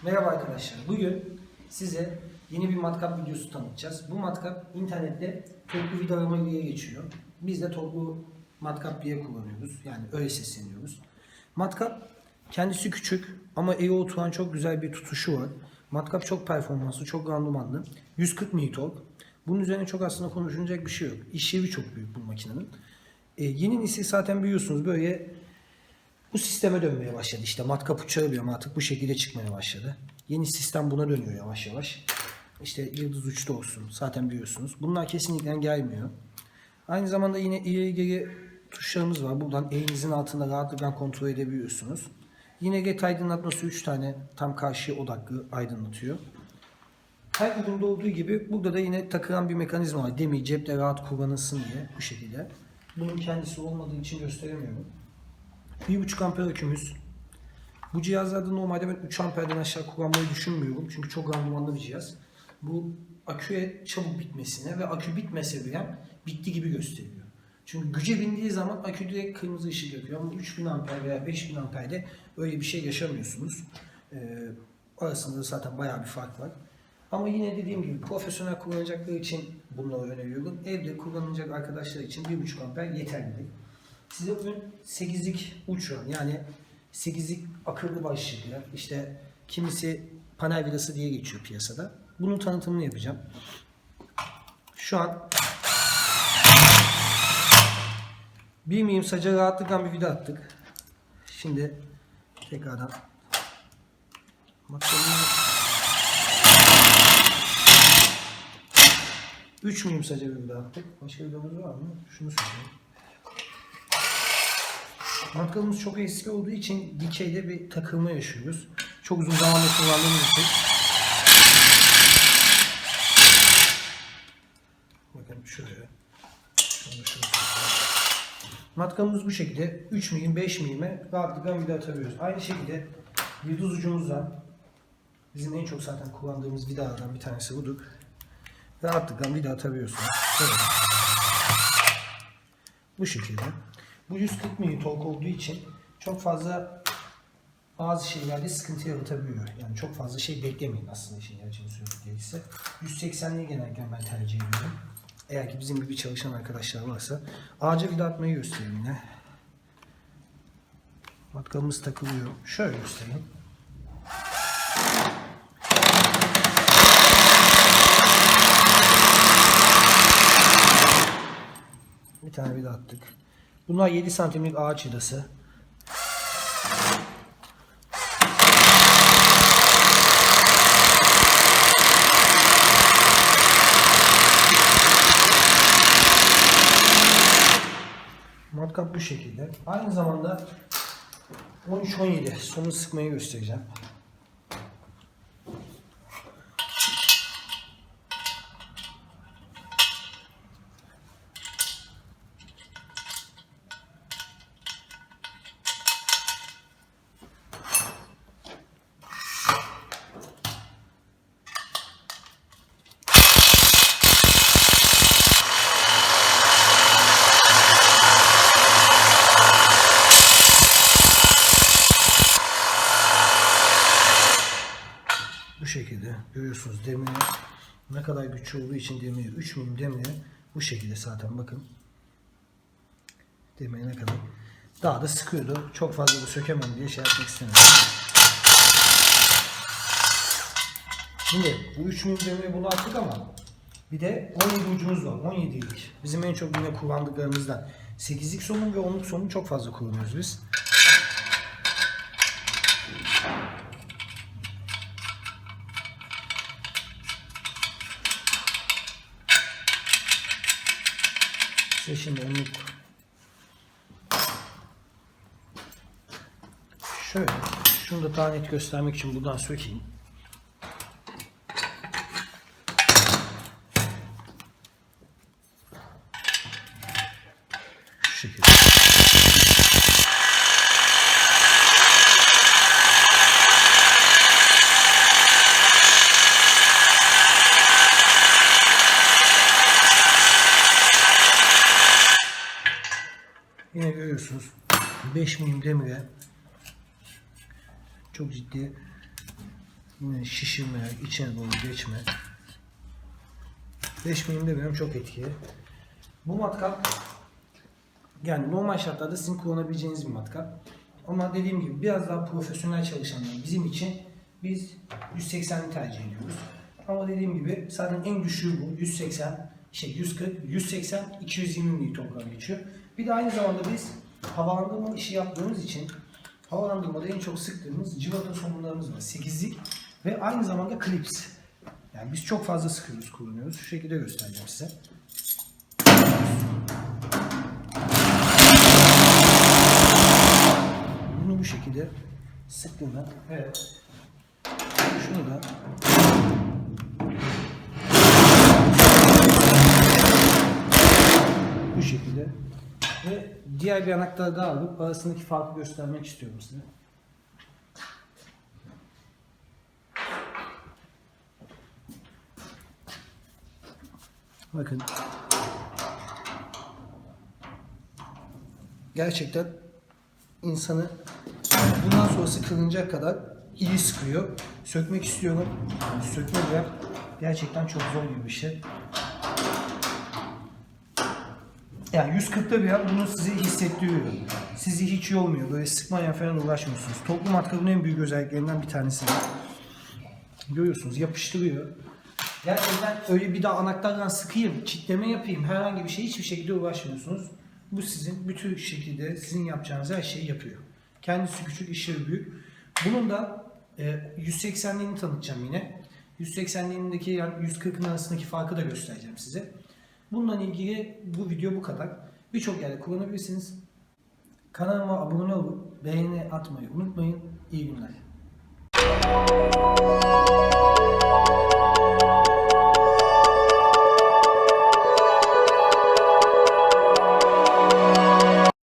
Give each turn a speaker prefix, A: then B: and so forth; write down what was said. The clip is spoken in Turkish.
A: Merhaba arkadaşlar. Bugün size yeni bir matkap videosu tanıtacağız. Bu matkap internette toplu vidalama diye geçiyor. Biz de toplu matkap diye kullanıyoruz. Yani öyle sesleniyoruz. Matkap kendisi küçük ama iyi oturan çok güzel bir tutuşu var. Matkap çok performanslı, çok randımanlı. 140 Nm. Bunun üzerine çok aslında konuşulacak bir şey yok. İşlevi çok büyük bu makinenin. Yeni nesil zaten biliyorsunuz böyle bu sisteme dönmeye başladı. İşte matkap uçağı diyorum artık bu şekilde çıkmaya başladı. Yeni sistem buna dönüyor yavaş yavaş. İşte yıldız uçta olsun zaten biliyorsunuz. Bunlar kesinlikle gelmiyor. Aynı zamanda yine ileri geri tuşlarımız var. Buradan elinizin altında rahatlıkla kontrol edebiliyorsunuz. Yine LED aydınlatması 3 tane tam karşıya odaklı aydınlatıyor. Her üründe olduğu gibi burada da yine takılan bir mekanizma var. Demir cepte rahat kullanılsın diye bu şekilde. Bunun kendisi olmadığı için gösteremiyorum. 1.5 amper akümüz. Bu cihazlarda normalde ben 3 amperden aşağı kullanmayı düşünmüyorum. Çünkü çok randımanlı bir cihaz. Bu aküye çabuk bitmesine ve akü bitmese bile bitti gibi gösteriyor. Çünkü güce bindiği zaman akü direkt kırmızı ışık yakıyor. Ama 3000 amper veya 5000 amperde öyle bir şey yaşamıyorsunuz. Arasında zaten bayağı bir fark var. Ama yine dediğim gibi profesyonel kullanacakları için bunları öneriyorum. Evde kullanılacak arkadaşlar için 1.5 amper yeterli. Size bugün 8'lik uç var. Yani 8'lik akıllı başlıklar. İşte kimisi panel vidası diye geçiyor piyasada. Bunun tanıtımını yapacağım. Şu an 1 milim saca rahatlıkla bir vida attık. Şimdi tekrardan bakalım. 3 milim saca bir vida attık. Başka vidamız var mı? Şunu söyleyeyim. Matkabımız çok eski olduğu için dikeyde bir takılma yaşıyoruz. Çok uzun zamandır kullandığımız için. Bakın şöyle. Matkabımız bu şekilde 3 milim 5 milime rahatlıkla vida atabiliyoruz. Aynı şekilde yıldız ucumuzdan bizim en çok zaten kullandığımız vidalardan bir tanesi budur. Rahatlıkla vida atabiliyorsunuz. Evet. Bu şekilde. Bu 140 mm tork olduğu için çok fazla bazı şeylerde sıkıntı yaratabiliyor. Yani çok fazla şey beklemeyin aslında işin gerçeğini söylemek gerekirse. 180'liği genellikle ben tercih ediyorum. Eğer ki bizim gibi çalışan arkadaşlar varsa. Ağaca vida atmayı göstereyim yine. Matkabımız takılıyor. Şöyle göstereyim. Bir tane vida attık. Bunlar 7 santimlik ağaç vidası. Matkap bu şekilde. Aynı zamanda 13-17 sonunu sıkmayı göstereceğim. Bu şekilde görüyorsunuz demiri ne kadar güçlü olduğu için demiri 3 milim demiri bu şekilde zaten bakın demiri ne kadar daha da sıkıyordu. Çok fazla da sökemem diye şey yapmak istemedim. Şimdi bu 3 milim demiri bunu attık ama bir de 17 ucumuz var. 17'lik. Bizim en çok yine kullandıklarımızdan 8'lik somun ve 10'luk somun çok fazla kullanıyoruz biz. Şimdi onluk şöyle şunu da daha net göstermek için buradan sökeyim. Şu şekilde. Yine görüyorsunuz 5 milim demire çok ciddi Yine şişirme, içine doğru geçme. 5 milim demiyorum, çok etkili. Bu matkap yani normal şartlarda sizin kullanabileceğiniz bir matkap. Ama dediğim gibi biraz daha profesyonel çalışanlar bizim için biz 180'li tercih ediyoruz. Ama dediğim gibi zaten en düşüğü bu 180, 140, 180, 220 Nm geçiyor. Bir de aynı zamanda biz havalandırma işi yaptığımız için havalandırmada en çok sıktığımız cıvata somunlarımız var. 8'lik ve aynı zamanda klips. Yani biz çok fazla sıkıyoruz, kullanıyoruz. Şu şekilde göstereceğim size. Bunu bu şekilde sıktığında, evet. Şunu da bu şekilde ve diğer bir anahtarı daha alıp arasındaki farkı göstermek istiyorum size. Bakın. Gerçekten insanı bundan sonrası kırılacak kadar iyi sıkıyor. Sökmek istiyorum. Yani sökme gerçekten çok zor gibi bir şey. Yani 140'ta bir bunu size hissettiriyor. Sizi hiç yormuyor. Böyle sıkmaya falan uğraşmıyorsunuz. Toplu matkabın en büyük özelliklerinden bir tanesi. Görüyorsunuz, yapıştırıyor. Gerçekten öyle bir daha anahtardan sıkayım, kitleme yapayım, herhangi bir şey hiçbir şekilde uğraşmıyorsunuz. Bu sizin bütün şekilde sizin yapacağınız her şeyi yapıyor. Kendisi küçük, işleri büyük. Bunun da 180'liğini tanıtacağım yine. 180'liğindeki yani 140'ın arasındaki farkı da göstereceğim size. Bununla ilgili bu video bu kadar. Birçok yerde kullanabilirsiniz. Kanalıma abone olup beğeni atmayı unutmayın. İyi günler.